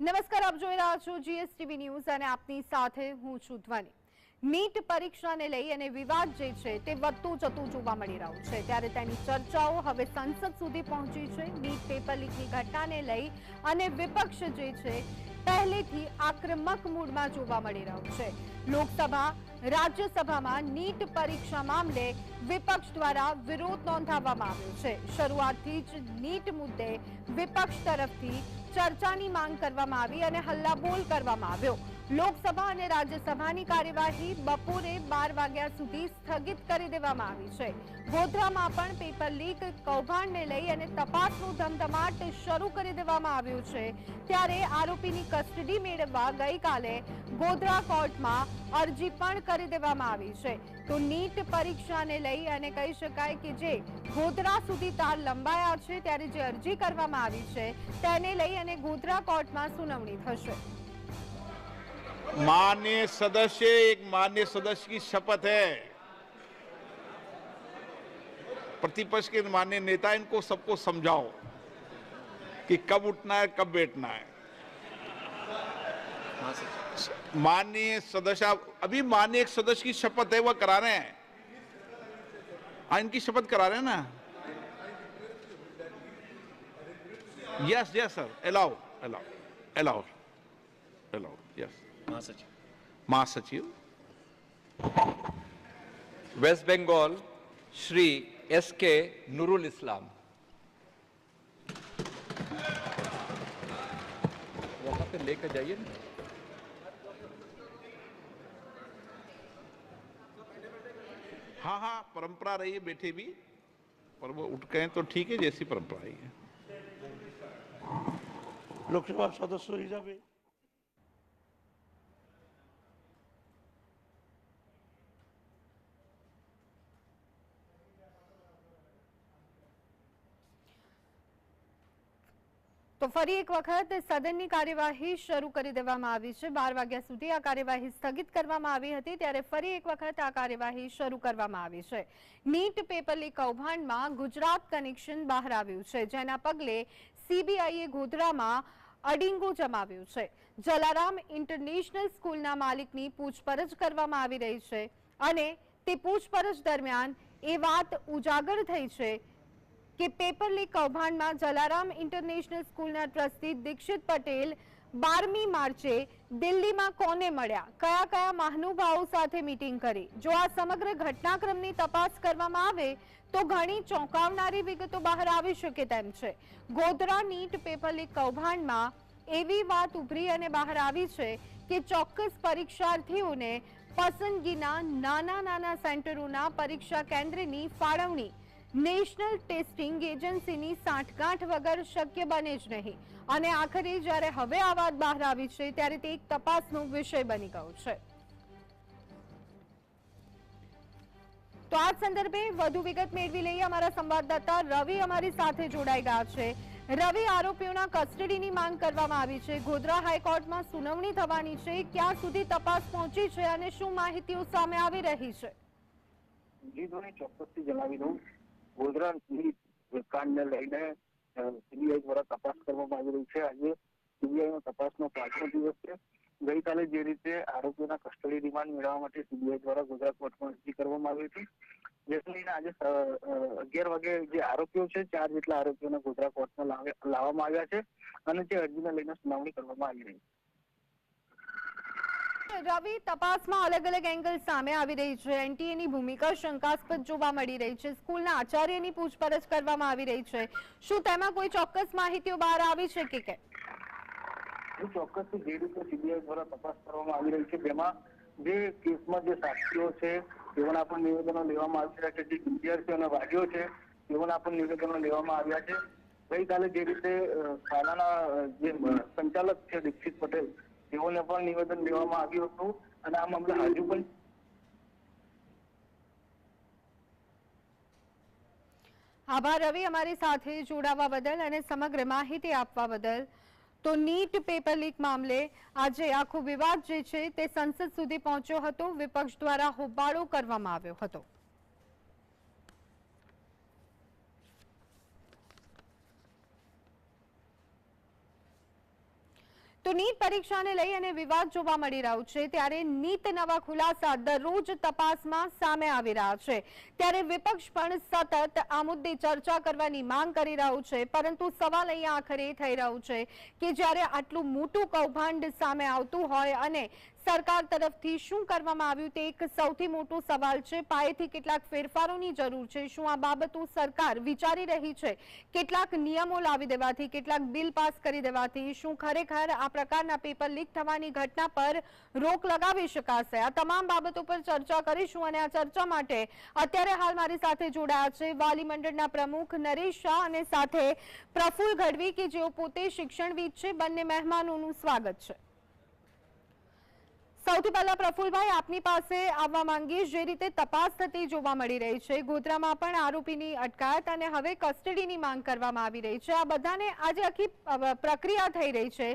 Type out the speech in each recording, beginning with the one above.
નમસ્કાર, આપ જોઈ રહ્યા છો જીએસટીવી ન્યૂઝ અને આપની સાથે હું છું ધ્વની। નીટ પરીક્ષાને લઈ અને વિવાદ જે છે તે વધતું જતું જોવા મળી રહ્યું છે, ત્યારે તેની ચર્ચાઓ હવે સંસદ સુધી પહોંચી છે। નીટ પેપર લીકની ઘટનાને લઈ અને વિપક્ષ જે છે પહેલેથી આક્રમક મૂડમાં જોવા મળી રહ્યું છે। લોકસભા રાજ્યસભામાં નીટ પરીક્ષા મામલે વિપક્ષ દ્વારા વિરોધ નોંધાવવામાં આવ્યો છે। શરૂઆતથી જ નીટ મુદ્દે વિપક્ષ તરફથી ચર્ચાની માંગ કરવામાં આવી અને હલ્લાબોલ કરવામાં આવ્યો। લોકસભા અને રાજ્યસભાની કાર્યવાહી બપોરે 12 વાગ્યા સુધી સ્થગિત કરી દેવામાં આવી છે। ગોધરામાં પણ પેપર લીક કૌભાંડને લઈ અને તપાસનો ધમધમાટ શરૂ કરી દેવામાં આવ્યો છે। ત્યારે આરોપીની કસ્ટડી મેળવવા ગઈકાલે ગોધરા કોર્ટમાં અરજી પણ કરી દેવામાં આવી છે। તો નીટ પરીક્ષાને લઈ અને કહી શકાય કે જે ગોધરા સુધી તાર લંબાયા છે, ત્યારે જે અરજી કરવામાં આવી છે તેને લઈ અને ગોધરા કોર્ટમાં સુનાવણી થશે। माननीय सदस्य, एक माननीय सदस्य की शपथ है। प्रतिपक्ष के माननीय नेता, इनको सबको समझाओ कि कब उठना है, कब बैठना है। माननीय सदस्य, अभी माननीय एक सदस्य की शपथ है, वह करा रहे हैं। इनकी शपथ करा रहे हैं ना। Yes yes sir, allow allow allow allow yes. महासचिव वेस्ट बंगाल श्री एस.के. नूरुल इस्लाम। वहां पे लेकर जाइए ना। हाँ हाँ, परंपरा रही है बैठे भी, पर वो उठ गए तो ठीक है, जैसी परंपरा रही है। लोकसभा सदस्य हिसाबे તો ફરી એક વખત સદનની કાર્યવાહી શરૂ કરી દેવામાં આવી છે। 12 વાગ્યા સુધી આ કાર્યવાહી સ્થગિત કરવામાં આવી હતી, ત્યારે ફરી એક વખત આ કાર્યવાહી શરૂ કરવામાં આવી છે। નીટ પેપર લીક કૌભાંડમાં ગુજરાત કનેક્શન બહાર આવ્યું છે, જેના પગલે સીબીઆઈએ ગોધરામાં અડીંગો જમાવ્યું છે। જલારામ ઇન્ટરનેશનલ સ્કૂલના માલિકની પૂછપરછ કરવામાં આવી રહી છે અને તે પૂછપરછ દરમિયાન એ વાત ઉજાગર થઈ છે કે પેપર લીક કૌભાંડમાં જલારામ ઇન્ટરનેશનલ સ્કૂલના ટ્રસ્ટી દીક્ષિત પટેલ 12મી માર્ચે દિલ્હીમાં કોને મળ્યા, કયા કયા મહાનુભાવો સાથે મીટિંગ કરી। જો આ સમગ્ર ઘટનાક્રમની તપાસ કરવામાં આવે તો ઘણી ચોંકાવનારી વિગતો બહાર આવી શકે તેમ છે। ગોધરા નીટ પેપર લીક કૌભાંડમાં એવી વાત ઉભરી અને બહાર આવી છે કે ચોક્કસ પરીક્ષાર્થીઓને પસંદગીના નાના સેન્ટરોના પરીક્ષા કેન્દ્રની ફાળવણી નેશનલ ટેસ્ટિંગ એજન્સીની સાંઠગાંઠ વગર શક્ય બને જ નહીં અને આખરે જ્યારે હવે આ વાત બહાર આવી છે ત્યારે તે એક તપાસનો વિષય બની ગયો છે। તો આ સંદર્ભે વધુ વિગત મેળવી લઈએ। અમારા સંવાદદાતા રવિ અમારી સાથે જોડાઈ ગયા છે। રવિ, આરોપીઓના કસ્ટડીની માંગ કરવામાં આવી છે, ગોધરા હાઈકોર્ટમાં સુનાવણી થવાની છે, ક્યાં સુધી તપાસ પહોંચી છે અને શું માહિતીઓ સામે આવી રહી છે? ચોક્કસથી જણાવી દઉં, ગોધરા કાંડને લઈને સીબીઆઈ દ્વારા તપાસ કરવામાં આવી રહી છે। આજે સીબીઆઈ તપાસનો 5મો દિવસ છે। ગઈકાલે જે રીતે આરોપીઓના કસ્ટડી રિમાન્ડ મેળવવા માટે સીબીઆઈ દ્વારા ગોધરા કોર્ટમાં અરજી કરવામાં આવી હતી, જેને લઈને આજે 11 વાગે જે આરોપીઓ છે, 4 જેટલા આરોપીઓને ગોધરા કોર્ટમાં લાવવામાં આવ્યા છે અને તે અરજીને લઈને સુનાવણી કરવામાં આવી રહી છે। રવિ, તપાસમાં અલગ અલગ એંગલ સામે આવી રહી છે, એનટીએની ભૂમિકા શંકાસ્પદ જોવા મળી રહી છે, સ્કૂલના આચાર્યની પૂછપરછ કરવામાં આવી રહી છે, શું તેમાં કોઈ ચોક્કસ માહિતીઓ બહાર આવી છે કે ચોક્કસથી જે રીતે સીબીઆઈ દ્વારા તપાસ કરવામાં આવી રહી છે, તેમાં જે કેસમાં જે સાક્ષીઓ છે તેઓના પણ નિવેદનો લેવામાં આવ્યા છે, જે વિદ્યાર્થીઓ અને વાલીઓ છે તેઓના પણ નિવેદનો લેવામાં આવ્યા છે। ગઈકાલે જે રીતે શાળાના જે સંચાલક છે દીક્ષિત પટેલ, તેઓને પણ નિવેદન લેવામાં આવ્યું હતું અને આ મામલે હજુ પણ આભાર રવિ, અમારી સાથે જોડાવા બદલ અને સમગ્ર માહિતી આપવા બદલ। તો નીટ પેપર લીક મામલે આજે આખો વિવાદ જે છે તે સંસદ સુધી પહોંચ્યો હતો, વિપક્ષ દ્વારા હોબાળો કરવામાં આવ્યો હતો। તો તો નીટ પરીક્ષાને લઈ અને વિવાદ જોવા મળી રહ્યો છે ત્યારે નીટ નવા ખુલાસા દરરોજ તપાસમાં સામે આવી રહ્યા છે ત્યારે વિપક્ષ પણ સતત આ મુદ્દે ચર્ચા કરવાની માંગ કરી રહ્યું છે પરંતુ સવાલ અહીંયા આખરે થઈ રહ્યો છે કે જ્યારે આટલું મોટું કૌભાંડ સામે આવતું હોય અને સરકાર તરફથી શું કરવામાં આવ્યું તે એક સૌથી મોટો સવાલ છે પાયેથી કેટલાક ફેરફારોની જરૂર છે શું આ બાબતો સરકાર વિચારી રહી છે કેટલાક નિયમો લાવી દેવાથી કેટલાક બિલ પાસ કરી દેવાથી શું ખરેખર આ પ્રકારના પેપર લીક થવાની ઘટના પર રોક લગાવી શકાશે આ તમામ બાબતો પર ચર્ચા કરીશું અને આ ચર્ચા માટે અત્યારે હાલ મારી સાથે જોડાયા છે વાલી મંડળના પ્રમુખ નરેશ શાહ અને સાથે પ્રફુલ્લ ગઢવી કે જેઓ પોતે શિક્ષણવિદ છે બંને મહેમાનોનું સ્વાગત છે સૌથી પહેલા પ્રફુલ્લભાઈ આપની પાસે આવવા માંગીશ જે રીતે તપાસ થતી જોવા મળી રહી છે ગોધરામાં પણ આરોપીની અટકાયત અને હવે કસ્ટડીની માંગ કરવામાં આવી રહી છે આ બધાને આજે આખી પ્રક્રિયા થઈ રહી છે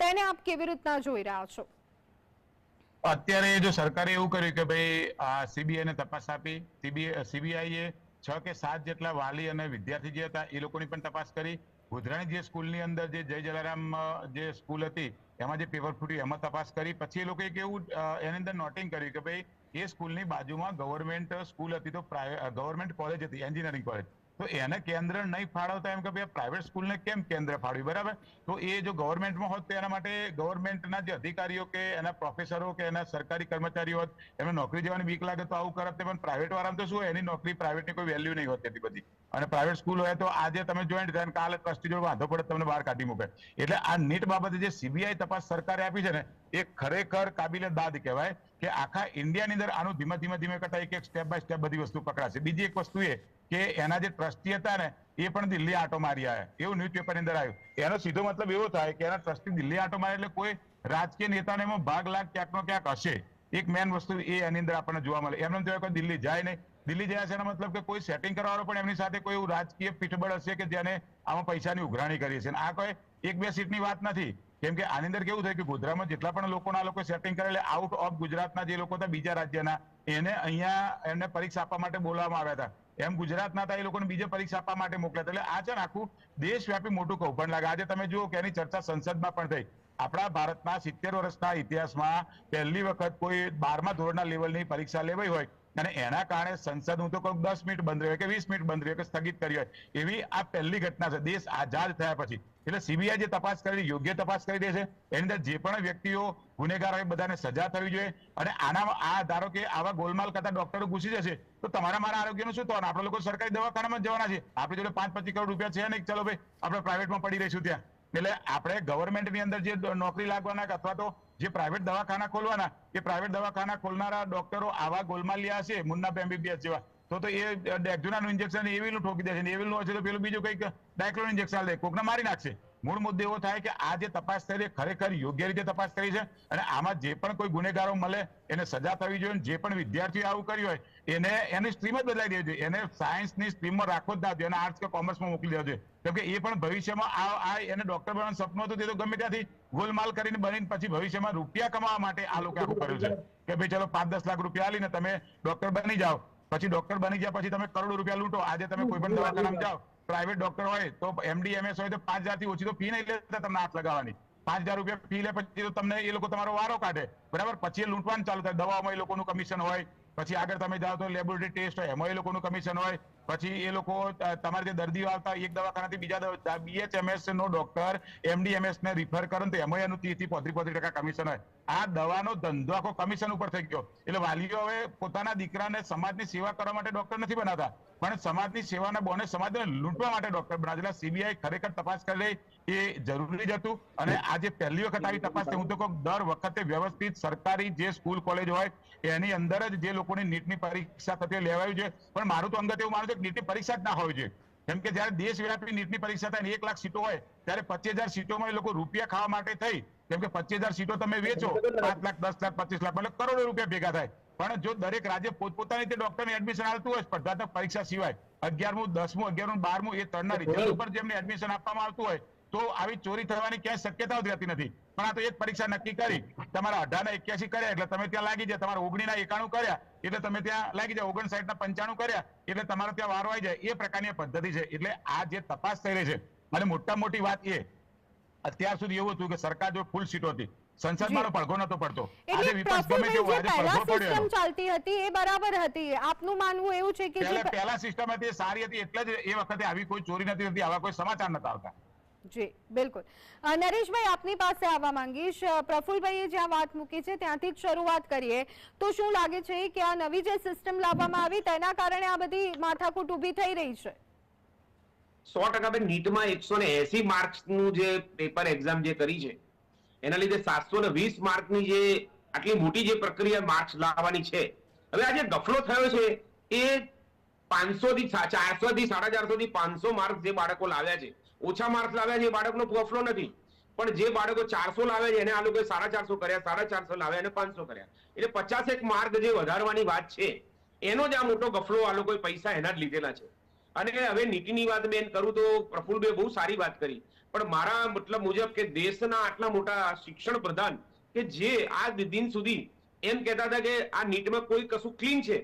તેને આપ કેવી રીતના જોઈ રહ્યા છો અત્યારે જો સરકારે એવું કર્યું કે ભાઈ આ સીબીઆઈ ને તપાસ આપી સીબીઆઈએ 6 કે 7 જેટલા વાલી અને વિદ્યાર્થી જે હતા એ લોકોની પણ તપાસ કરી ગોધરાની જે સ્કૂલની અંદર જે જય જલારામ જે સ્કૂલ હતી એમાં જે પેપર ફૂટ્યું એમાં તપાસ કરી પછી એ લોકોએ કેવું એની અંદર નોટિંગ કર્યું કે ભાઈ એ સ્કૂલની બાજુમાં ગવર્મેન્ટ સ્કૂલ હતી તો ગવર્મેન્ટ કોલેજ હતી એન્જિનિયરિંગ કોલેજ તો એને કેન્દ્ર નહીં ફાળવતા એમ કે ભાઈ પ્રાઇવેટ સ્કૂલને કેમ કેન્દ્ર ફાળવ્યું બરાબર તો એ જો ગવર્મેન્ટમાં હોત તો એના માટે ગવર્મેન્ટના જે અધિકારીઓ કે એના પ્રોફેસરો કે એના સરકારી કર્મચારીઓ હોત એમને નોકરી જવાની બીક લાગે તો આવું કરત પણ પ્રાઇવેટ વાળામાં તો શું એની નોકરી પ્રાઇવેટની કોઈ વેલ્યુ નહીં હોતી એટલી બધી અને પ્રાઇવેટ સ્કૂલ હોય તો આજે તમે જોઈન્ટ થાય કાલે ટ્રસ્ટી જોડે વાંધો પડે તમને બહાર કાઢી મૂકે એટલે આ નીટ બાબતે જે સીબીઆઈ તપાસ સરકારે આપી છે ને એ ખરેખર કાબિલે દાદ કહેવાય કે આખા ઇન્ડિયાની અંદર આનું ધીમે કરતા એક સ્ટેપ બાય સ્ટેપ બધી વસ્તુ પકડાશે બીજી એક વસ્તુ એ કે એના જે ટ્રસ્ટી હતા ને એ પણ દિલ્હી આંટો મારી આવ્યા એવું ન્યૂઝપેપરની અંદર આવ્યું એનો સીધો મતલબ એવો થાય કે એના ટ્રસ્ટી દિલ્હી આંટો મારે એટલે કોઈ રાજકીય નેતાને એમાં ભાગ લાગ ક્યાંકનો ક્યાંક હશે એક મેન વસ્તુ એ એની અંદર આપણને જોવા મળે એમને તો કોઈ દિલ્હી જાય નહીં દિલ્હી જાય છે એનો મતલબ કે કોઈ સેટિંગ કરવાનો પણ એમની સાથે કોઈ એવું રાજકીય પીઠબળ હશે કે જેને આમાં પૈસાની ઉઘરાણી કરી છે આ કોઈ 1-2 સીટની વાત નથી કેમ કે આની અંદર કેવું થાય કે ગોધરામાં જેટલા પણ લોકોના લોકો સેટિંગ કરેલા આઉટ ઓફ ગુજરાતના જે લોકો હતા બીજા રાજ્યના એને અહીંયા એમને પરીક્ષા આપવા માટે બોલાવવામાં આવ્યા હતા એમ ગુજરાતના હતા એ લોકોને બીજે પરીક્ષા આપવા માટે મોકલ્યા એટલે આ છે ને આખું દેશવ્યાપી મોટું કૌભાંડ લાગે આજે તમે જુઓ કે એની ચર્ચા સંસદમાં પણ થઈ આપણા ભારતના 70 વર્ષના ઇતિહાસમાં પહેલી વખત કોઈ 12મા ધોરણના લેવલની પરીક્ષા લેવાઈ હોય અને એના કારણે સંસદ હું તો કહું 10 મિનિટ બંધ રહ્યો કે 20 મિનિટ બંધ રહ્યો કે સ્થગિત કરી હોય એવી આ પહેલી ઘટના છે દેશ આઝાદ થયા પછી એટલે સીબીઆઈ જે તપાસ કરી યોગ્ય તપાસ કરી દે છે એની અંદર જે પણ વ્યક્તિઓ ગુનેગાર હોય બધાને સજા થવી જોઈએ અને આનામાં આ ધારો કે આવા ગોલમાલ કરતા ડોક્ટરો ઘૂસી જશે તો તમારા મારા આરોગ્યનું શું થવાનું આપણે લોકો સરકારી દવાખાનામાં જવાના છે આપણી જોડે 5-25 કરોડ રૂપિયા છે ને ચલો ભાઈ આપણે પ્રાઇવેટમાં પડી રહીશું ત્યાં એટલે આપણે ગવર્મેન્ટની અંદર જે નોકરી લાગવાના અથવા તો જે પ્રાઇવેટ દવાખાના ખોલવાના એ પ્રાઇવેટ દવાખાના ખોલનારા ડોક્ટરો આવા ગોલમાલિયા હશે મુન્ના એમબીબીએસ જેવા તો એ ડેક્ઝોનાનું ઇન્જેક્શન એવીનું ઠોકી દેશે ને એવીનું હશે તો પેલું બીજું કંઈક ડાયક્લોન ઇન્જેક્શન લે કોકને મારી નાખશે મૂળ મુદ્દે એવો થાય કે આ જે તપાસ થઈ ખરેખર યોગ્ય રીતે તપાસ કરી છે અને આમાં જે પણ કોઈ ગુનેગારો મળે એને સજા થવી જોઈએ જે પણ વિદ્યાર્થીઓ આવું કર્યું હોય એને એની સ્ટ્રીમ જ બદલાઈ દેવી જોઈએ એને સાયન્સની સ્ટ્રીમમાં રાખવો જ ના જોઈએ એને આર્ટ્સ કે કોમર્સમાં મોકલી દેવો જોઈએ કેમ કે એ પણ ભવિષ્યમાં આ એને ડોક્ટર બનવાનું સપનું હતું તે તો ગમે ત્યાંથી ગોલમાલ કરીને બનીને પછી ભવિષ્યમાં રૂપિયા કમાવા માટે આ લોકો આવું કર્યું છે કે ભાઈ ચલો 5-10 લાખ રૂપિયા આલીને તમે ડોક્ટર બની જાઓ પછી ડોક્ટર બની ગયા પછી તમે કરોડો રૂપિયા લૂંટો આજે તમે કોઈ પણ દવાખાનામાં જાઓ પ્રાઇવેટ ડોક્ટર હોય તો MD MS હોય તો 5,000 થી ઓછી તો ફી નહીં લેતા તમને હાથ લગાવવાની 5,000 રૂપિયા ફી લે પછી તો તમને એ લોકો તમારો વારો કાઢે બરાબર પછી એ લૂંટવાનું ચાલુ થાય દવામાં એ લોકોનું કમિશન હોય પછી આગળ તમે જાઓ તો લેબોરેટરી ટેસ્ટ હોય એમાં એ લોકોનું કમિશન હોય પછી એ લોકો તમારે જે દર્દીઓ આવતા એક દવાખાનાથી બીજા BHMS નો ડોક્ટર MD MS ને રિફર કરે તો એમાં એનું 30 થી 35% કમિશન હોય આ દવાનો ધંધો આખો કમિશન ઉપર થઈ ગયો એટલે વાલીઓ હવે પોતાના દીકરાને સમાજની સેવા કરવા માટે ડોક્ટર નથી બનાવતા પણ સમાજની સેવાના બોને સમાજને લૂંટવા માટે ડોક્ટર બનાવેલા સીબીઆઈ ખરેખર તપાસ કરી લે એ જરૂરી જ હતું અને આજે પહેલી વખત આવી તપાસ હું તો કહું દર વખતે વ્યવસ્થિત સરકારી જે સ્કૂલ કોલેજ હોય એની અંદર જ જે લોકોની નીટની પરીક્ષા થતી લેવાયું છે પણ મારું તો અંગત એવું માનું છે કે નીટની પરીક્ષા જ ના હોવી જોઈએ કેમ કે જયારે દેશવ્યાપી નીટની પરીક્ષા થાય 1 લાખ સીટો હોય ત્યારે 25,000 સીટોમાં એ લોકો રૂપિયા ખાવા માટે થઈ કેમ કે 25,000 સીટો તમે વેચો 5 લાખ 10 લાખ 25 લાખ એટલે કરોડો રૂપિયા ભેગા થાય પણ જો દરેક રાજ્ય પોતપોતાની રીતે ડોક્ટરને એડમિશન આપતું હોય સ્પર્ધાત્મક પરીક્ષા સિવાય 11મું 10મું 11મું 12મું એ ત્રણના રિઝલ્ટ ઉપર જેમને એડમિશન આપવામાં આવતું હોય તો આવી ચોરી થવાની ક્યાંય શક્યતા રહેતી નથી પણ આ તો એક પરીક્ષા નક્કી કરી તમારા 18 ના 81 કર્યા એટલે તમે ત્યાં લાગી જાય તમારા 19 ના 91 કર્યા એટલે તમે ત્યાં લાગી જાય 59 ના 95 કર્યા એટલે તમારો ત્યાં વારો આવી જાય એ પ્રકારની પદ્ધતિ છે એટલે આ જે તપાસ થઈ રહી છે અને મોટા મોટી વાત એ અત્યાર સુધી એવું હતું કે સરકાર જો ફૂલ સીટો હતી, સંસદમાં પડઘો નતો પડતો. આજે એટલે વિપક્ષ ગમે તેવું આજે પહેલા પડઘો પડ્યો સિસ્ટમ ચાલતી હતી એ બરાબર હતી, આપનું માનવું એવું છે કે પહેલા સિસ્ટમ હતી એ સારી હતી, એટલે જ એ વખતે આવી કોઈ ચોરી નથી થતી, આવા કોઈ સમાચાર નતા આવતા. જી બિલકુલ. નરેશભાઈ આપની પાસે આવવા માંગીશ. પ્રફુલભાઈએ જ્યાં વાત મૂકી છે ત્યાંથી જ શરૂઆત કરીએ તો શું લાગે છે કે આ નવી જે સિસ્ટમ લાવવામાં આવી તેના કારણે આ બધી માથાકૂટ ઊભી થઈ રહી છે? 100% બેન, નીટમાં 180 માર્ક્સનું જે પેપર એક્ઝામ જે કરી છે એના લીધે 720 માર્કની જે આટલી મોટી જે પ્રક્રિયા માર્ક્સ લાવવાની છે, હવે આ જે ગફલો થયો છે એ 500 થી 400 થી 450 થી 500 માર્ક્સ જે બાળકો લાવ્યા છે, ઓછા માર્ક્સ લાવ્યા છે એ બાળકનો ગફલો નથી, પણ જે બાળકો 400 લાવ્યા છે એને આ લોકોએ 450 કર્યા, 450 લાવ્યા અને 500 કર્યા, એટલે 51 માર્ક જે વધારવાની વાત છે એનો જ આ મોટો ગફલો, આ લોકોએ પૈસા એના જ લીધેલા છે. અને હવે નીતિની વાત બેન કરું તો પ્રફુલભાઈ બહુ સારી વાત કરી, પણ મારા મતલબ મુજબ કે દેશના આટલા મોટા શિક્ષણ પ્રધાન કે જે આ દિન સુધી એમ કહેતા હતા કે આ નીટમાં કોઈ કશું ક્લીન છે,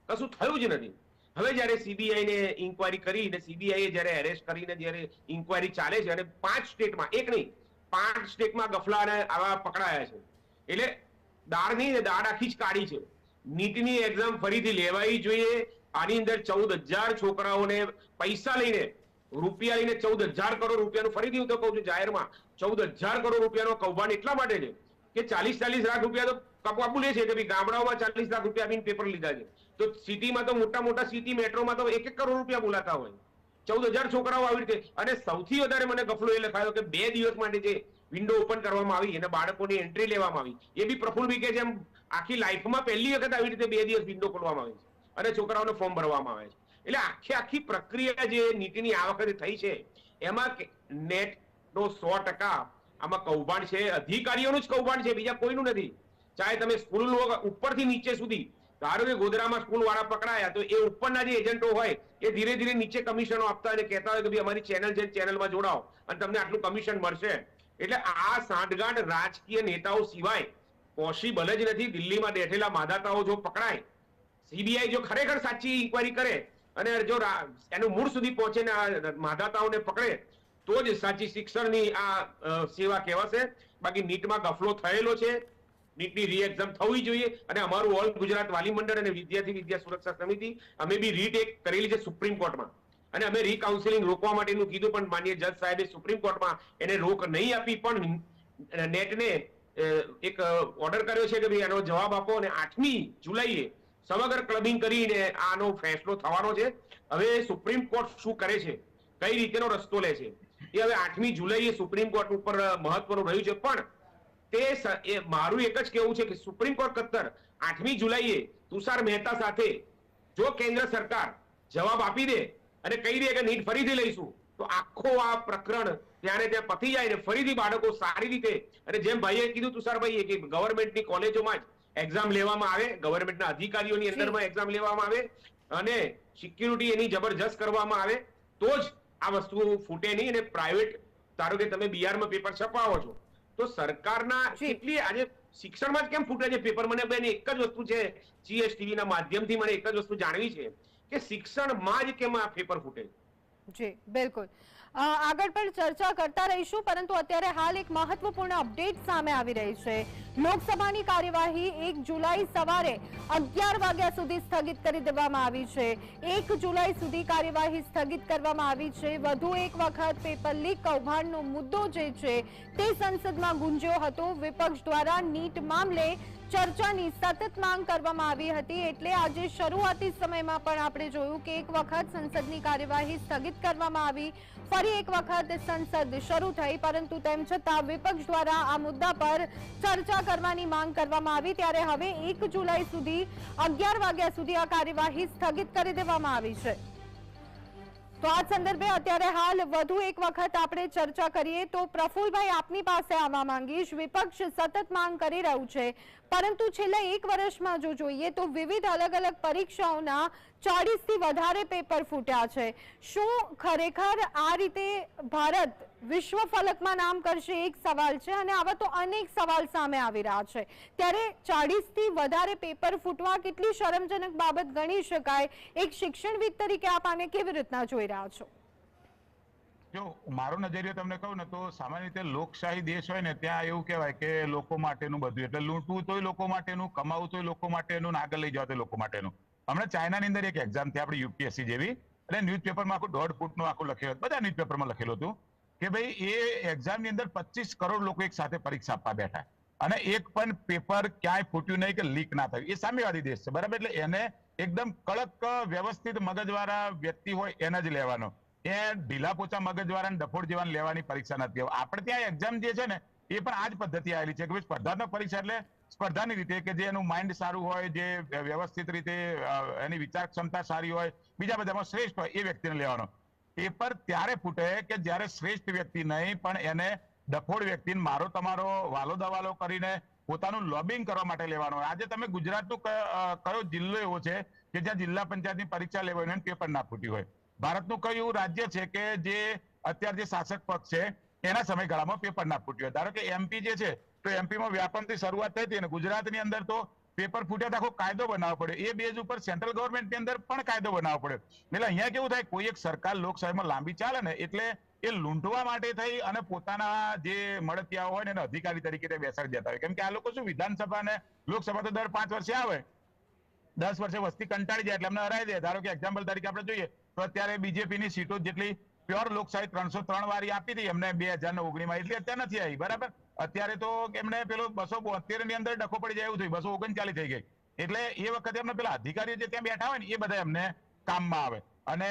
કશું થયું જ નથી. હવે જયારે સીબીઆઈ ને ઇન્કવાયરી કરી અને સીબીઆઈ જયારે એરેસ્ટ કરીને જયારે ઇન્કવાયરી ચાલે છે અને 5 સ્ટેટમાં, એક નહીં 5 સ્ટેટમાં ગફલા અને આવા પકડાયા છે, એટલે દાળ નહીં દાળ આખી જ કાઢી છે. નીટની એક્ઝામ ફરીથી લેવાઈ જોઈએ. આની અંદર 14,000 છોકરાઓને પૈસા લઈને, રૂપિયા લઈને 14,000 કરોડ રૂપિયાનું, ફરીથી હું તો કહું છું જાહેરમાં, 14,000 કરોડ રૂપિયાનો કૌભાંડ એટલા માટે છે કે 40-40 લાખ રૂપિયા તો કપાબુ લે છે કે ભાઈ ગામડાઓમાં 40 લાખ રૂપિયા આપીને પેપર લીધા છે, તો સિટીમાં તો મોટા સિટી મેટ્રોમાં તો 1-1 કરોડ રૂપિયા બોલાતા હોય. 14,000 છોકરાઓ આવી રીતે. અને સૌથી વધારે મને ગફલો એ લખાયો કે 2 દિવસ માટે જે વિન્ડો ઓપન કરવામાં આવી અને બાળકોની એન્ટ્રી લેવામાં આવી, એ બી પ્રફુલભાઈ કે જેમ આખી લાઈફમાં પહેલી વખત આવી રીતે 2 દિવસ વિન્ડો ખોલવામાં આવી છે અને છોકરાઓને ફોર્મ ભરવામાં આવે છે. એટલે આખી પ્રક્રિયા જે નીતિની આ વખતે થઈ છે એમાં નેટનો 100% આમાં કૌભાંડ છે, અધિકારીઓનું જ કૌભાંડ છે, બીજા કોઈનું નથી. ચાહે તમે સ્કૂલ ઉપરથી નીચે સુધી, ધારો કે ગોધરામાં સ્કૂલ વાળા પકડાયા તો એ ઉપરના જે એજન્ટો હોય એ ધીરે ધીરે નીચે કમિશનો આપતા અને કહેતા હોય કે ભાઈ અમારી ચેનલ છે, ચેનલમાં જોડાઓ અને તમને આટલું કમિશન મળશે. એટલે આ સાંઠગાંઠ રાજકીય નેતાઓ સિવાય પોસિબલ જ નથી. દિલ્હીમાં બેઠેલા માધાતાઓ જો પકડાય, સીબીઆઈ જો ખરેખર સાચી ઇન્કવાયરી કરે અને જો એનું મૂળ સુધી પહોંચે ને માધાતાઓને પકડે તો જ સાચી શિક્ષણની આ સેવા કહેવાશે. બાકી નીટમાં ગફલો થયેલો છે, નીટની રી એક્ઝામ થવી જોઈએ. અને અમારું ઓલ ગુજરાત વાલી મંડળ અને વિદ્યા સુરક્ષા સમિતિ અમે બી રીટ એક કરેલી છે સુપ્રીમ કોર્ટમાં, અને અમે રીકાઉન્સિલિંગ રોકવા માટેનું કીધું, પણ માનનીય જજ સાહેબે સુપ્રીમ કોર્ટમાં એને રોક નહીં આપી, પણ નેટને એક ઓર્ડર કર્યો છે કે ભાઈ આનો જવાબ આપો અને 8મી જુલાઈએ સમગ્ર ક્લબિંગ કરીને આનો ફેસલો થવાનો છે. હવે સુપ્રીમ કોર્ટ શું કરે છે, કઈ રીતેનો રસ્તો લે છે, એ હવે 8મી જુલાઈએ સુપ્રીમ કોર્ટ ઉપર મહત્વનું રહ્યું છે. પણ તે મારું એક જ કહેવું છે કે સુપ્રીમ કોર્ટ કત્તર 8મી જુલાઈએ તુષાર મહેતા સાથે જો કેન્દ્ર સરકાર જવાબ આપી દે અને કહી દે કે નીટ ફરીથી લઈશું, તો આખો આ પ્રકરણ ત્યારે ત્યાં પતી જાય ને ફરીથી બાળકો સારી રીતે, અને જેમ ભાઈએ કીધું તુષારભાઈએ કે ગવર્મેન્ટની કોલેજોમાં જ એક્ઝામ લેવામાં આવે, ગવર્મેન્ટના અધિકારીઓની અંદરમાં એક્ઝામ લેવામાં આવે અને સિક્યુરિટી એની જબરજસ્ત કરવામાં આવે, તો જ આ વસ્તુ ફૂટે નહીં. અને પ્રાઇવેટ, ધારો કે તમે બિહારમાં પેપર છપાવો છો તો સરકારના કેટલી આજે શિક્ષણમાં જ કેમ ફૂટે છે પેપર? મને બેન એક જ વસ્તુ છે, જીએસટીવી ના માધ્યમથી મને એક જ વસ્તુ જાણવી છે કે શિક્ષણમાં જ કેમ આ પેપર ફૂટે. જી બિલકુલ, આગળ પણ ચર્ચા કરતા રહીશું, પરંતુ અત્યારે હાલ એક મહત્વપૂર્ણ અપડેટ સામે આવી રહી છે. લોકસભાની કાર્યવાહી 1 જુલાઈ સવારે 11 વાગ્યા સુધી સ્થગિત કરી દેવામાં આવી છે. 1 જુલાઈ સુધી કાર્યવાહી સ્થગિત કરવામાં આવી છે. વધુ એક વખત પેપર લીક કૌભાંડનો મુદ્દો જે છે તે સંસદમાં ગુંજ્યો હતો. વિપક્ષ દ્વારા નીટ મામલે ચર્ચાની સતત માંગ કરવામાં આવી હતી, એટલે આજે શરૂઆતી સમયમાં પણ આપણે જોયું કે એક વખત સંસદની કાર્યવાહી સ્થગિત કરવામાં આવી, ફરી એક વખત સંસદ શરૂ થઈ, પરંતુ તેમ છતાં વિપક્ષ દ્વારા આ મુદ્દા પર ચર્ચા કરવાની માંગ કરવામાં આવી. ત્યારે હવે 1 જુલાઈ સુધી 11 વાગ્યા સુધી આ કાર્યવાહી સ્થગિત કરી દેવામાં આવી છે. તો આ સંદર્ભે અત્યારે હાલ વધુ એક વખત આપણે ચર્ચા કરીએ તો પ્રફુલભાઈ આપની પાસે આવવા માંગીશ. વિપક્ષ સતત માંગ કરી રહ્યું છે, પરંતુ છેલ્લા 1 વર્ષમાં જો જોઈએ તો વિવિધ અલગ અલગ પરીક્ષાઓના 40 થી વધારે પેપર ફૂટ્યા છે. શું ખરેખર આ રીતે ભારત વિશ્વ ફલકમાં નામ કરશે? એક સવાલ છે, અને આવા તો અનેક સવાલ સામે આવી રહ્યા છે. ત્યારે 40 થી વધારે પેપર ફૂટવા કેટલી શરમજનક બાબત ગણી શકાય? એક શિક્ષણવિદ તરીકે આપ આને કેવી રીતના જોઈ રહ્યા છો? જો મારો નજરિયો તમને કહું ને તો સામાન્ય રીતે લોકશાહી દેશ હોય ને ત્યાં એવું કહેવાય કે લોકો માટેનું બધું, એટલે લૂંટવું તોય લોકો માટેનું, કમાવું તોય લોકો માટેનું, આગળ લઈ જાવ તો લોકો માટેનું. હમણાં ચાઇનાની અંદર એક એક્ઝામ થઈ આપણી યુપીએસસી જેવી, એટલે ન્યૂઝપેપરમાં આખું 1.5 ફૂટનું આખું લખેલું, બધા ન્યૂઝપેપરમાં લખેલું હતું કે ભાઈ એ એક્ઝામની અંદર 25 કરોડ લોકો એક સાથે પરીક્ષા આપવા બેઠા અને એક પણ પેપર ક્યાંય ફૂટ્યું નહીં કે લીક ના થયું. એ સામ્યવાદી દેશ છે, બરાબર? એટલે એને એકદમ કડક વ્યવસ્થિત મગજવાળા વ્યક્તિ હોય એને જ લેવાનો, એ ઢીલા પોચા મગજવાળા ડફોડ જેવાને લેવાની પરીક્ષા નથી. આપણે ત્યાં એક્ઝામ જે છે ને એ પણ આ જ પદ્ધતિ આવેલી છે કે ભાઈ સ્પર્ધાત્મક પરીક્ષા એટલે સ્પર્ધાની રીતે કે જે એનું માઇન્ડ સારું હોય, જે વ્યવસ્થિત રીતે એની વિચાર ક્ષમતા સારી હોય, બીજા બધામાં શ્રેષ્ઠ હોય એ વ્યક્તિને લેવાનો. પેપર ત્યારે ફૂટે કે જ્યારે શ્રેષ્ઠ વ્યક્તિ નહીં પણ એને ડફોડ વ્યક્તિને મારો તમારો વાલો દવાલો કરીને પોતાનું લોબિંગ કરવા માટે લેવાનો હોય. આજે તમે ગુજરાતનો કયો જિલ્લો એવો છે કે જ્યાં જિલ્લા પંચાયતની પરીક્ષા લેવાની હોય પેપર ના ફૂટ્યું હોય? ભારતનું કયું રાજ્ય છે કે જે અત્યારે જે શાસક પક્ષ છે એના સમયગાળામાં પેપર ના ફૂટ્યું હોય? ધારો કે એમપી જે છે તો એમપીમાં વ્યાપનથી શરૂઆત થઈ હતી અને ગુજરાતની અંદર તો પેપર ફૂટ્યા આખો કાયદો બનાવવો પડ્યો. એ બેઝ ઉપર સેન્ટ્રલ ગવર્મેન્ટની અંદર પણ કાયદો બનાવવો પડ્યો. એટલે અહીંયા કેવું થાય, કોઈ એક સરકાર લોકશાહીમાં લાંબી ચાલે ને એટલે એ લૂંટવા માટે થઈ અને પોતાના જે મળતિયાઓ હોય ને એને અધિકારી તરીકે બેસાડી દેતા હોય. કેમ કે આ લોકો શું વિધાનસભા અને લોકસભા તો દર 5 વર્ષે આવે, 10 વર્ષે વસ્તી કંટાળી જાય એટલે અમને હરાવી દે. ધારો કે એક્ઝામ્પલ તરીકે આપણે જોઈએ તો અત્યારે બીજેપીની સીટો જેટલી પ્યોર લોકશાહી 303 વાળી આપી હતી એમને 2019માં, એટલે અત્યારે નથી આવી, બરાબર? અત્યારે તો એમને પેલો 272 ની અંદર ડખો પડી જાય એવું થયું, 239 થઈ ગઈ. એટલે એ વખતે એમને પેલા અધિકારીઓ જે ત્યાં બેઠા હોય ને એ બધા એમને કામમાં આવે. અને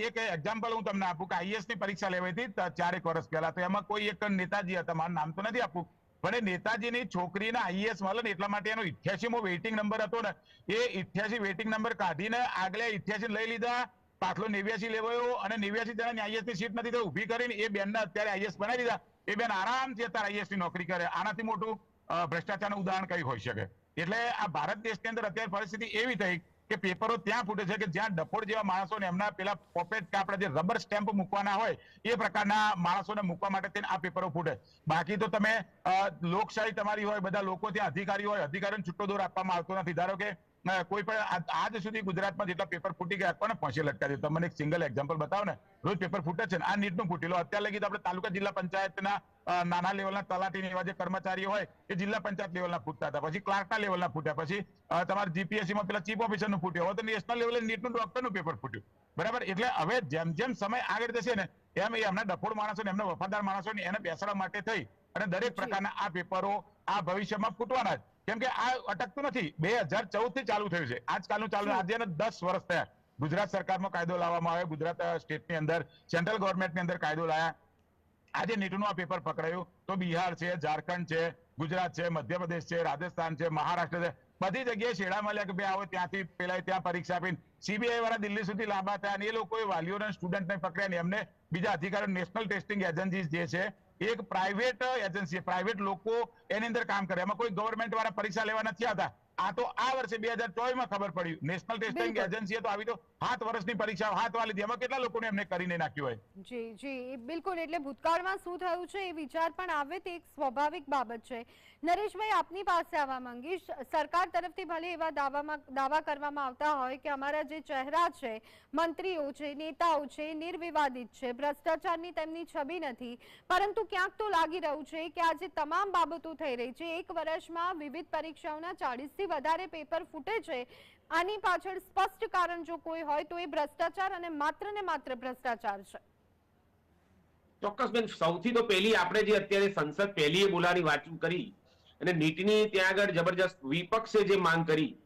એક એક્ઝામ્પલ હું તમને આપું કે આઈએએસ ની પરીક્ષા લેવાઈ હતી 4 વર્ષ પહેલા, તો એમાં કોઈ એક નેતાજી હતા, મારું નામ તો નથી આપવું, પણ એ નેતાજીની છોકરીને આઈએએસ મળે ને એટલા માટે એનો 88મો વેઇટિંગ નંબર હતો ને, એ 88 વેઇટિંગ નંબર કાઢીને આગળ 88 લઈ લીધા, પાછલો 89 લેવાયો અને 89 જણાની આઈએએસ ની સીટ નથી તો ઊભી કરીને એ બેનને અત્યારે આઈએએસ બનાવી દીધા. એ બેન આરામથી અત્યારે આઈએએસ ની નોકરી કરે. આનાથી મોટું ભ્રષ્ટાચારનું ઉદાહરણ કઈ હોઈ શકે? એટલે આ ભારત દેશની અંદર અત્યારે પરિસ્થિતિ એવી થઈ કે પેપરો ત્યાં ફૂટે છે કે જ્યાં ડફોડ જેવા માણસોને એમના પેલા પોકેટ કે આપણે જે રબર સ્ટેમ્પ મૂકવાના હોય એ પ્રકારના માણસોને મૂકવા માટે થઈને આ પેપરો ફૂટે. બાકી તો તમે લોકશાહી તમારી હોય, બધા લોકો ત્યાં અધિકારી હોય, અધિકારીઓને છૂટો દોર આપવામાં આવતો નથી. ધારો કે કોઈ પણ આજ સુધી ગુજરાતમાં જેટલા પેપર ફૂટી ગયા કોને ફાંસી લટકાવી? તમને એક સિંગલ એક્ઝામ્પલ બતાવો ને. રોજ પેપર ફૂટે છે ને આ નીટનું ફૂટેલો. અત્યારે લગી તો આપણે તાલુકા જિલ્લા પંચાયતના નાના લેવલના તલાટી એવા જે કર્મચારીઓ હોય એ જિલ્લા પંચાયત લેવલના ફૂટતા હતા, પછી ક્લાર્કના લેવલના ફૂટ્યા, પછી તમારે જીપીએસસીમાં પેલા ચીફ ઓફિસરનું ફૂટ્યું, હવે તો નેશનલ લેવલે નીટનું ડોક્ટરનું પેપર ફૂટ્યું, બરાબર? એટલે હવે જેમ જેમ સમય આગળ જશે ને એમ એમના ડફોડ માણસો ને એમના વફાદાર માણસો ને એને બેસાડવા માટે થઈ અને દરેક પ્રકારના આ પેપરો આ ભવિષ્યમાં ફૂટવાના જ. કેમ કે આ અટકતું નથી, 2014 થી ચાલુ થયું છે, આજકાલનું ચાલુ, આજે 10 વર્ષ થયા. ગુજરાત સરકારમાં કાયદો લાવવામાં આવ્યો, ગુજરાત સ્ટેટની અંદર સેન્ટ્રલ ગવર્મેન્ટની અંદર કાયદો લાયા. આજે નીટનું આ પેપર પકડાયું તો બિહાર છે, ઝારખંડ છે, ગુજરાત છે, મધ્યપ્રદેશ છે, રાજસ્થાન છે, મહારાષ્ટ્ર છે, બધી જગ્યાએ છેડા મળ્યા કે ભાઈ આવો ત્યાંથી પેલા ત્યાં પરીક્ષા આપીને સીબીઆઈ વાળા દિલ્હી સુધી લાંબા થયા અને એ લોકોએ વાલીઓને સ્ટુડન્ટને પકડ્યા ને એમને બીજા અધિકારીઓ નેશનલ ટેસ્ટિંગ એજન્સી જે છે એક પ્રાઇવેટ એજન્સી, પ્રાઇવેટ લોકો એની અંદર કામ કરે, એમાં કોઈ ગવર્મેન્ટ વાળા પરીક્ષા લેવા નથી આવતા. આ તો આ વર્ષે 2024માં ખબર પડી. નેશનલ ટેસ્ટિંગ એજન્સીએ તો આવી તો 7 વર્ષની પરીક્ષા હાથમાં લીધી, એમાં કેટલા લોકોને એમને કરીને નાખ્યું હોય? જી જી બિલકુલ. એટલે ભૂતકાળમાં શું થયું છે એ વિચાર પણ આવે તે એક સ્વાભાવિક બાબત છે. નરેશભાઈ, આપની પાસે આવવા માંગીશ. સરકાર તરફથી ભલે એવા દાવા કરવામાં આવતા હોય કે અમારા જે ચહેરા છે, મંત્રીઓ છે, નેતાઓ છે, નિર્વિવાદિત છે, ભ્રષ્ટાચારની તેમની છબી નથી, પરંતુ ક્યાંક તો લાગી રહ્યું છે કે આ જે તમામ બાબતો થઈ રહી છે, એક વર્ષમાં વિવિધ પરીક્ષાઓના 40 થી વધારે પેપર ફૂટે છે, આની પાછળ સ્પષ્ટ કારણ જો કોઈ હોય તો એ ભ્રષ્ટાચાર અને માત્ર ને માત્ર ભ્રષ્ટાચાર છે. ચોક્કસ બેન, સૌથી તો પહેલી આપણે જે અત્યારે સંસદ પહેલી બોલાની વાત કરી અને નીટની ત્યાં આગળ જબરજસ્ત વિપક્ષે જે માંગ કરી,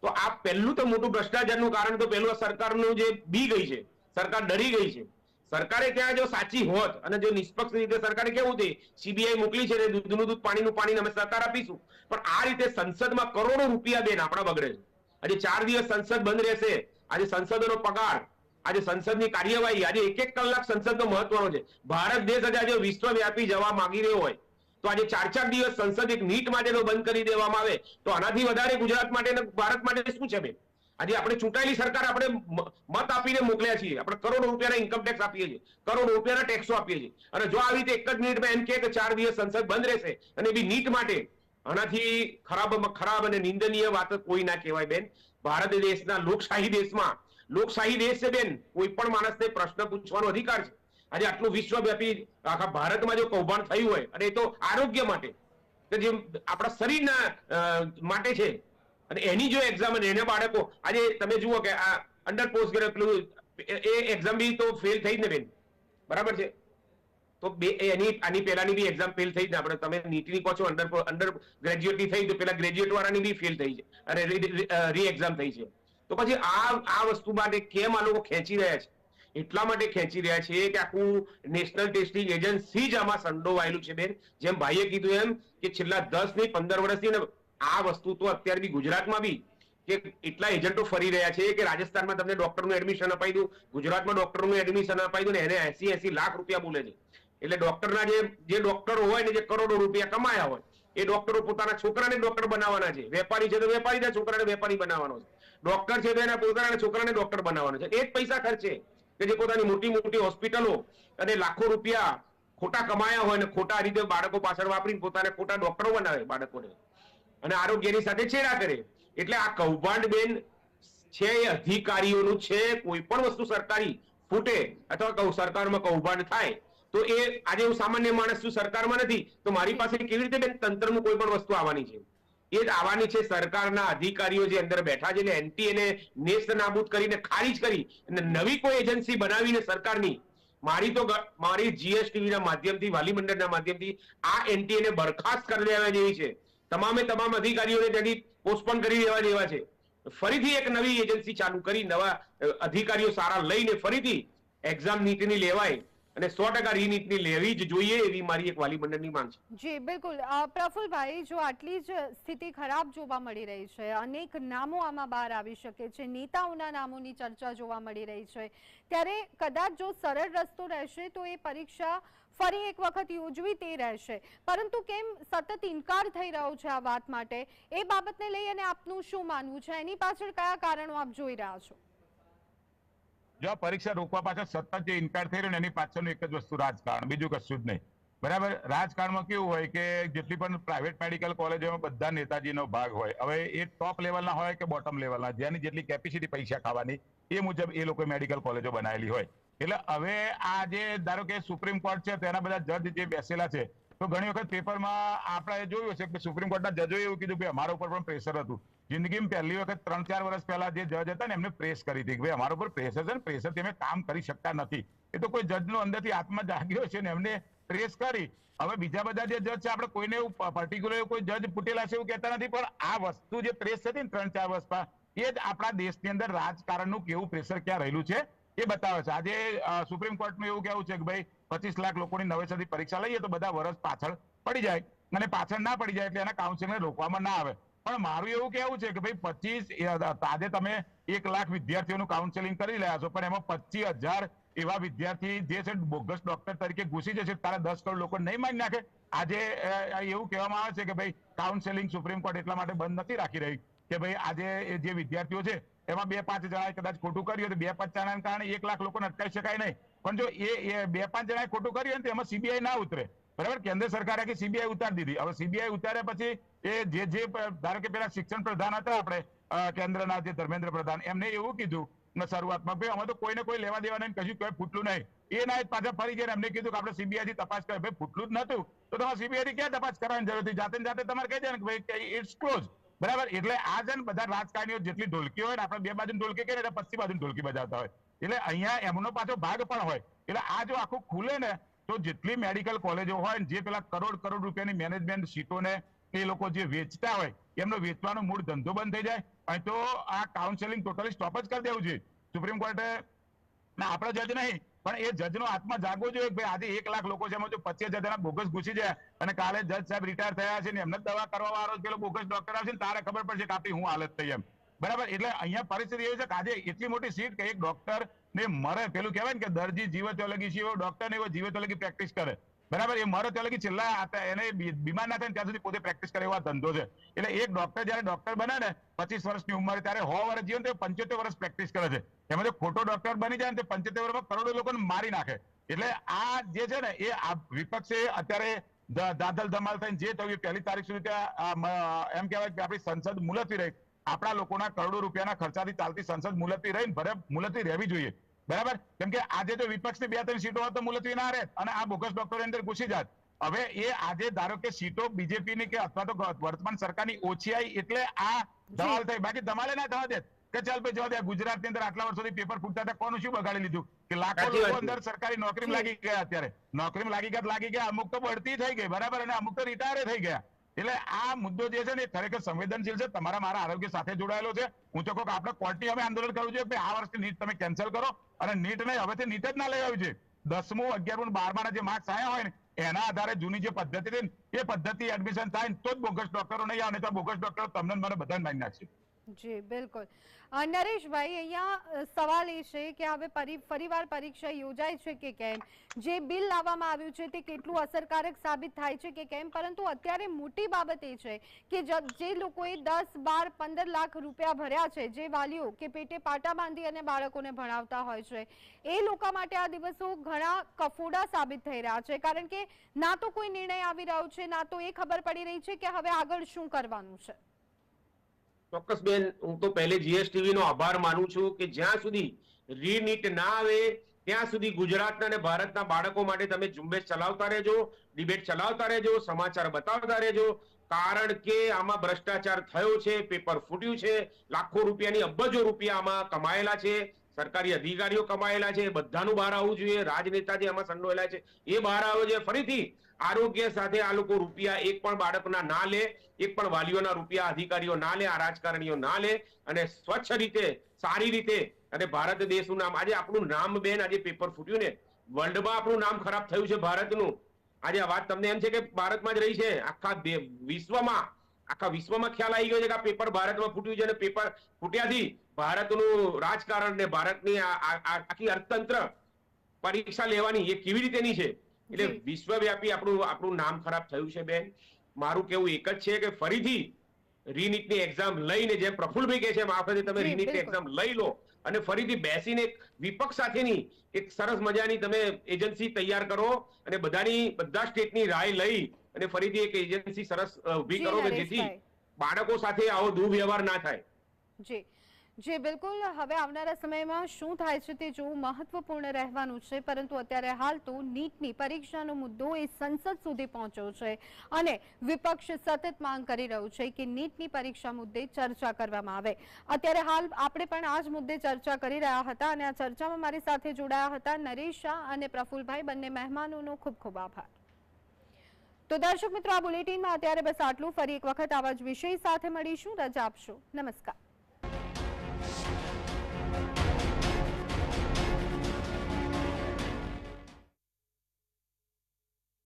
તો આ પહેલું તો મોટું ભ્રષ્ટાચારનું કારણ તો પહેલું સરકારનું જે બી ગઈ છે, સરકાર ડરી ગઈ છે. સરકારે ત્યાં જો સાચી હોત અને જો નિષ્પક્ષ રીતે સરકારે કેવું છે સીબીઆઈ મોકલી છે, દૂધનું દૂધ પાણીનું પાણી અમે સરકાર આપીશું, પણ આ રીતે સંસદમાં કરોડો રૂપિયા બેન આપણા બગડે છે. આજે 4 દિવસ સંસદ બંધ રહેશે, આજે સંસદનો પગાર, આજે સંસદની કાર્યવાહી, આજે 1-1 કલાક સંસદનો મહત્વનો છે. ભારત દેશ આજે વિશ્વવ્યાપી જવા માંગી રહ્યો હોય તો આજે 4-4 દિવસ સંસદ એક નીટ માટેનો બંધ કરી દેવામાં આવે તો આનાથી વધારે ગુજરાત માટે ભારત માટે શું છે બેન? આજે આપણે ચૂંટાયેલી સરકાર આપણે મત આપીને મોકલ્યા છીએ, આપણે કરોડો રૂપિયાના ઇન્કમ ટેક્સ આપીએ છીએ, કરોડો રૂપિયાના ટેક્સો આપીએ છીએ, અને જો આવી રીતે 1 જ મિનિટમાં એમ કે 4 દિવસ સંસદ બંધ રહેશે અને બી નીટ માટે, આનાથી ખરાબ અને નિંદનીય વાત કોઈ ના કહેવાય બેન. ભારત દેશના લોકશાહી દેશમાં, લોકશાહી દેશ છે બેન, કોઈ પણ માણસને પ્રશ્ન પૂછવાનો અધિકાર છે. આજે આટલું વિશ્વવ્યાપી આખા ભારતમાં જો કૌભાંડ થયું હોય, અને એ તો આરોગ્ય માટે કે જે આપણા શરીરના માટે છે, અને એની જો એક્ઝામ અને એને બાળકો આજે તમે જુઓ કે આ અંડર પોસ્ટ ગ્રેજ્યુએટ એ એક્ઝામ બી તો ફેલ થઈ જ ને બેન, બરાબર છે? તો આની પહેલાની બી એક્ઝામ ફેલ થઈ જ ને. આપણે તમે નીટની કહો છો અંડર ગ્રેજ્યુએટ ની થઈ, તો પેલા ગ્રેજ્યુએટ વાળાની બી ફેલ થઈ છે અને રી એક્ઝામ થઈ છે. તો પછી આ વસ્તુ માટે કેમ આ લોકો ખેંચી રહ્યા છે? એટલા માટે ખેંચી રહ્યા છે કે આખું નેશનલ ટેસ્ટિંગ એજન્સી જ આમાં સંડોવાયેલું છે બેન. જેમ ભાઈએ કીધું એમ કે છેલ્લા 10 ની 15 વર્ષથી ને આ વસ્તુ તો અત્યારે બી ગુજરાતમાં બી કે એટલા એજન્ટો ફરી રહ્યા છે કે રાજસ્થાનમાં તમને ડોક્ટરનું એડમિશન અપાઈ દઉં, ગુજરાતમાં ડોક્ટરનું એડમિશન અપાઈ દઉં ને એને 80 લાખ રૂપિયા બોલે છે. એટલે ડોક્ટરના જે ડોક્ટરો હોય ને જે કરોડો રૂપિયા કમાયા હોય એ ડોક્ટરો પોતાના છોકરાને ડોક્ટર બનાવવાના છે. વેપારી છે તો વેપારીના છોકરાને વેપારી બનાવવાનો છે. ડોક્ટર છે તો એના પોતાના છોકરાને ડોક્ટર બનાવવાનો છે. એ જ પૈસા ખર્ચે કે જે પોતાની મોટી મોટી હોસ્પિટલો અને લાખો રૂપિયા ખોટા કમાયા હોય ને ખોટા રીતે બાળકો પાછળ વાપરીને પોતાને ખોટા ડોક્ટરો બનાવે બાળકોને, અને આરોગ્યની સાથે છેડા કરે. એટલે આ કૌભાંડ બેન છે એ અધિકારીઓનું છે. કોઈ પણ વસ્તુ સરકારી ફૂટે અથવા સરકારમાં કૌભાંડ થાય તો એ આજે હું સામાન્ય માણસ છું, સરકારમાં નથી, તો મારી પાસે કેવી રીતે બેન તંત્રનું કોઈ પણ વસ્તુ આવવાની છે? એ જ આવવાની છે સરકારના અધિકારીઓ જે અંદર બેઠા છે. એટલે એનટી એને નેસ્ત નાબૂદ કરીને ખારીજ કરી અને નવી કોઈ એજન્સી બનાવીને સરકારની મારી જીએસટીવી ના માધ્યમથી, વાલી મંડળના માધ્યમથી આ એનટી ને બરખાસ્ત કરી દેવા જેવી છે. તમામે તમામ અધિકારીઓને ત્યાંથી પોસ્ટપોન કરી દેવા જેવા છે. ફરીથી એક નવી એજન્સી ચાલુ કરી નવા અધિકારીઓ સારા લઈને ફરીથી એક્ઝામ નીટની લેવાય અને 100% રીનીટની લેવી જ જોઈએ એવી મારી એક વાલી મંડળની માંગ છે. જી બિલકુલ. પ્રફુલભાઈ, જો આટલી જ સ્થિતિ ખરાબ જોવા મળી રહી છે, અનેક નામો આમાં બહાર આવી શકે છે, નેતાઓના નામોની ચર્ચા જોવા મળી રહી છે, ત્યારે કદાચ જો સરળ રસ્તો રહેશે તો એ પરીક્ષા ફરી એક વખત યોજવી તે રહેશે, પરંતુ કેમ સતત ઇનકાર થઈ રહ્યો છે આ વાત માટે? એ બાબતને લઈ અને આપનું શું માનવું છે? એની પાછળ કયા કારણો આપ જોઈ રહ્યા છો? જો પરીક્ષા રોકવા પાછળ સતત જે ઇનકાર થઈ રહ્યો ને એની પાછળનું એક જ વસ્તુ રાજકારણ, બીજું કશું જ નહીં. બરાબર? રાજકારણમાં કેવું હોય કે જેટલી પણ પ્રાઇવેટ મેડિકલ કોલેજોમાં બધા નેતાજીનો ભાગ હોય. હવે એ ટોપ લેવલના હોય કે બોટમ લેવલના, જેની જેટલી કેપેસિટી પૈસા ખાવાની એ મુજબ એ લોકો મેડિકલ કોલેજો બનાવેલી હોય. એટલે હવે આ જે ધારો કે સુપ્રીમ કોર્ટ છે તેના બધા જજ જે બેસેલા છે, તો ઘણી વખત પેપરમાં આપણે જોયું છે કે સુપ્રીમ કોર્ટના જજોએ એવું કીધું કે અમારા ઉપર પણ પ્રેશર હતું. જિંદગીમાં પહેલી વખત 3-4 વર્ષ પહેલા જે જજ હતા ને એમને પ્રેસ કરી હતી કે ભાઈ અમારા ઉપર પ્રેશર છે ને, પ્રેશરથી અમે કામ કરી શકતા નથી. એ તો કોઈ જજનો અંદરથી આત્મા જાગ્યો છે ને એમને પ્રેસ કરી. હવે બીજા બધા જે જજ છે આપણે કોઈને એવું પર્ટિક્યુલર કોઈ જજ ફૂટેલા છે એવું કહેતા નથી, પણ આ વસ્તુ જે પ્રેસ હતી ને 3-4 વર્ષમાં એ જ આપણા દેશની અંદર રાજકારણનું કેવું પ્રેશર ક્યાં રહેલું છે એ બતાવે છે. આજે સુપ્રીમ કોર્ટનું એવું કહેવું છે કે ભાઈ 25 લાખ લોકોની નવેસરથી પરીક્ષા લઈએ તો બધા વર્ષ પાછળ પડી જાય, અને પાછળ ના પડી જાય એટલે એના કાઉન્સિલને રોકવામાં ના આવે. પણ મારું એવું કહેવું છે કે ભાઈ આજે તમે 1 લાખ વિદ્યાર્થીઓનું કાઉન્સેલિંગ કરી રહ્યા છો, પણ એમાં 25,000 એવા વિદ્યાર્થી જે છે બોગસ ડોક્ટર તરીકે ઘૂસી જશે, તારા 10 કરોડ લોકો નહીં માની નાખે? આજે એવું કહેવામાં આવે છે કે ભાઈ કાઉન્સેલિંગ સુપ્રીમ કોર્ટ એટલા માટે બંધ નથી રાખી રહી કે ભાઈ આજે જે વિદ્યાર્થીઓ છે એમાં 2-5 જણાએ કદાચ ખોટું કર્યું તો 2-5 જણાના કારણે 1 લાખ લોકોને અટકાવી શકાય નહીં. પણ જો એ 2-5 જણાએ ખોટું કર્યું તો એમાં સીબીઆઈ ના ઉતરે. બરાબર? કેન્દ્ર સરકારે કે સીબીઆઈ ઉતારી દીધી. હવે સીબીઆઈ ઉતાર્યા પછી એ જે ધારો કે પેલા શિક્ષણ પ્રધાન હતા આપણે કેન્દ્રના જે ધર્મેન્દ્ર પ્રધાન, એમને એવું કીધું શરૂઆતમાં ભાઈ અમે તો કોઈને કોઈ લેવા દેવા નહીં, કશું કોઈ ફૂટલું નહીં. એ ના પાછા ફરી ગયા એમને કીધું કે આપણે સીબીઆઈ થી તપાસ કરે. ભાઈ ફૂટલું જ નતું તો તમારે સીબીઆઈ થી ક્યાં તપાસ કરવાની જરૂર હતી? જાતે તમારે કહી દે ને કે ભાઈ ઇટ્સ ક્લોઝ. બરાબર? એટલે આ છે ને બધા રાજકારણીઓ જેટલી ઢોલકી હોય ને, આપણે બે બાજુ ઢોલકી કરીએ એટલે 25 બાજુ ઢોલકી બજાવતા હોય. એટલે અહીંયા એમનો પાછો ભાગ પણ હોય. એટલે આ જો આખું ખુલે ને તો જેટલી મેડિકલ કોલેજો હોય જે પેલા કરોડ રૂપિયાની મેનેજમેન્ટ સીટોને એ લોકો જે વેચતા હોય એમનો વેચવાનો મૂળ ધંધો બંધ થઈ જાય. અને તો આ કાઉન્સેલિંગ ટોટલી સ્ટોપ જ કરી દેવું જોઈએ. સુપ્રીમ કોર્ટે આપણા જજ નહીં પણ એ જજનો આત્મા જાગવો જોઈએ કે આજે 1 લાખ લોકો છે એમાં જો 25,000 જણા બોગસ ઘૂસી જાય અને કાલે જજ સાહેબ રિટાયર થયા છે ને એમને દવા કરવા વાળો પેલો બોગસ ડોક્ટર આવશે ને તારે ખબર પડશે કે આપણી હું હાલત થઈ એમ. બરાબર? એટલે અહીંયા પરિસ્થિતિ એવી છે કે આજે એટલી મોટી સીટ કે એક ડોક્ટર ને મરે, પેલું કહેવાય ને કે દર્દી જીવે તો લગી શિવો, ડોક્ટર ને એવો જીવે તો લગી પ્રેક્ટિસ કરે. બરાબર? એ મરે તો લગી છેલ્લા એને બીમાર ના થાય ત્યાં સુધી પોતે પ્રેક્ટિસ કરે એવા ધંધો છે. એટલે એક ડોક્ટર જયારે ડોક્ટર બને ને 25 વર્ષની ઉંમરે ત્યારે 100 વર્ષ જીવન તો 75 વર્ષ પ્રેક્ટિસ કરે છે. એમાં જો ખોટો ડોક્ટર બની જાય ને તો 75 વર્ષમાં કરોડો લોકોને મારી નાખે. એટલે આ જે છે ને એ વિપક્ષે અત્યારે દાદલ ધમાલ થઈને જે થયું 1 તારીખ સુધી એમ કહેવાય કે આપણી સંસદ મુલતવી રહી. આપણા લોકોના કરોડો રૂપિયાના ખર્ચાથી ચાલતી સંસદ મુલતવી રહીને મુલતવી રહેવી જોઈએ. બરાબર, કેમ કે આજે જો વિપક્ષની 2-3 સીટો હોત તો મુલતવી ના રહે અને આ બોગસ ડોક્ટરો અંદર ઘૂસી જાત. હવે એ આજે ધારો કે સીટો બીજેપીની કે અથવા તો વર્તમાન સરકારની ઓછી આવી એટલે આ ધમાલ થઈ, બાકી ધમાલે ના થવા દે કે ચાલ ભાઈ જવા દે. ગુજરાતની અંદર આટલા વર્ષોથી પેપર ફૂટતા હતા, કોનું શું બગાડી લીધું કે લાખો લોકો અંદર સરકારી નોકરીમાં લાગી ગયા. અત્યારે નોકરીમાં લાગી ગયા, અમુક તો બઢતી થઈ ગઈ બરાબર, અને અમુક તો રિટાયર થઈ ગયા. એટલે આ મુદ્દો જે છે ને એ ખરેખર સંવેદનશીલ છે, તમારા મારા આરોગ્ય સાથે જોડાયેલો છે. હું તો કહું કે આપણે કોર્ટની અમે આંદોલન કરવું જોઈએ કે આ વર્ષની નીટ તમે કેન્સલ કરો અને નીટ નહીં, હવેથી નીટ જ ના લેવાવી જોઈએ. 10મું 11મું 12માના જે માર્ક્સ આવ્યા હોય ને એના આધારે જૂની જે પદ્ધતિ હતી ને એ પદ્ધતિ એડમિશન થાય તો જ બોગસ ડોક્ટરો નહીં આવે, તો બોગસ ડોક્ટરો તમને મને બધાને મારી નાખશે. જી બિલકુલ. નરેશભાઈ, અહીંયા સવાલ એ છે કે હવે ફરીવાર પરીક્ષા યોજાય છે કે કેમ, જે બિલ લાવવામાં આવ્યું છે તે કેટલું અસરકારક સાબિત થાય છે કે કેમ, પરંતુ અત્યારે મોટી બાબત એ છે કે જે લોકોએ 10, 12, 15 લાખ રૂપિયા ભર્યા છે, જે વાલીઓ કે પેટે પાટા બાંધી અને બાળકોને ભણાવતા હોય છે, એ લોકો માટે આ દિવસો ઘણા કફોડા સાબિત થઈ રહ્યા છે, કારણ કે ના તો કોઈ નિર્ણય આવી રહ્યો છે, ના તો એ ખબર પડી રહી છે કે હવે આગળ શું કરવાનું છે. ચોક્કસ બેન, હું તો પહેલે જીએસટીવી નો આભાર માનું છું કે જ્યાં સુધી રીનીટ ના આવે ત્યાં સુધી ગુજરાતના અને ભારતના બાળકો માટે તમે ઝુંબેશ ચલાવતા રહેજો, ડિબેટ ચલાવતા રહેજો, સમાચાર બતાવતા રહેજો, કારણ કે આમાં ભ્રષ્ટાચાર થયો છે, પેપર ફૂટ્યું છે, લાખો રૂપિયાની અબજો રૂપિયા આમાં કમાયેલા છે, સરકારી અધિકારીઓ કમાયેલા છે, બધાનું બહાર આવવું જોઈએ. રાજનેતા જે આમાં સંડોયેલા છે એ બહાર આવે છે. ફરીથી આરોગ્ય સાથે આ લોકો રૂપિયા એક પણ બાળકના ના લે, એક પણ વાલીઓના રૂપિયા અધિકારીઓ ના લે, આ રાજકારણીઓ ના લે, અને સ્વચ્છ રીતે સારી રીતે અને ભારત દેશનું નામ, આજે આપણું નામ બેન, આજે પેપર ફૂટ્યું ને વર્લ્ડમાં આપણું નામ ખરાબ થયું છે ભારતનું. આજે આ વાત તમને એમ છે કે ભારતમાં જ રહી છે, આખા વિશ્વમાં ખ્યાલ આવી ગયો છે કે આ પેપર ભારતમાં ફૂટ્યું છે અને પેપર ફૂટ્યાથી ભારતનું રાજકારણ ને ભારતની આખી અર્થતંત્ર પરીક્ષા લેવાની એ કેવી રીતેની છે. એટલે વિશ્વવ્યાપી આપણું નામ ખરાબ થયું છે બેન. મારું કેવું એક જ છે કે ફરીથી રીનીટની એક્ઝામ લઈને, જેમ પ્રફુલભાઈ કહે છે આ વખતે તમે રીનીટની એક્ઝામ લઈ લો અને ફરીથી બેસીને વિપક્ષ સાથેની એક સરસ મજાની તમે એજન્સી તૈયાર કરો અને બધા સ્ટેટની રાય લઈ અને ફરીથી એક એજન્સી સરસ ઊભી કરો કે જેથી બાળકો સાથે આવો દુર્વ્યવહાર ના થાય. જી જી બિલકુલ. હવે આવનારા સમયમાં શું થાય છે તે જોવું મહત્વપૂર્ણ રહેવાનું છે, પરંતુ અત્યારે હાલ તો નીટની પરીક્ષાનો મુદ્દો એ સંસદ સુધી પહોંચ્યો છે અને વિપક્ષ સતત માંગ કરી રહ્યું છે કે નીટની પરીક્ષા મુદ્દે ચર્ચા કરવામાં આવે. અત્યારે હાલ આપણે પણ આ જ મુદ્દે ચર્ચા કરી રહ્યા હતા અને આ ચર્ચામાં મારી સાથે જોડાયા હતા નરેશ શાહ અને પ્રફુલભાઈ. બંને મહેમાનોનો ખૂબ ખૂબ આભાર. તો દર્શક મિત્રો, આ બુલેટિનમાં અત્યારે બસ આટલું. ફરી એક વખત આવા જ વિષય સાથે મળીશું. રજા આપશો. નમસ્કાર.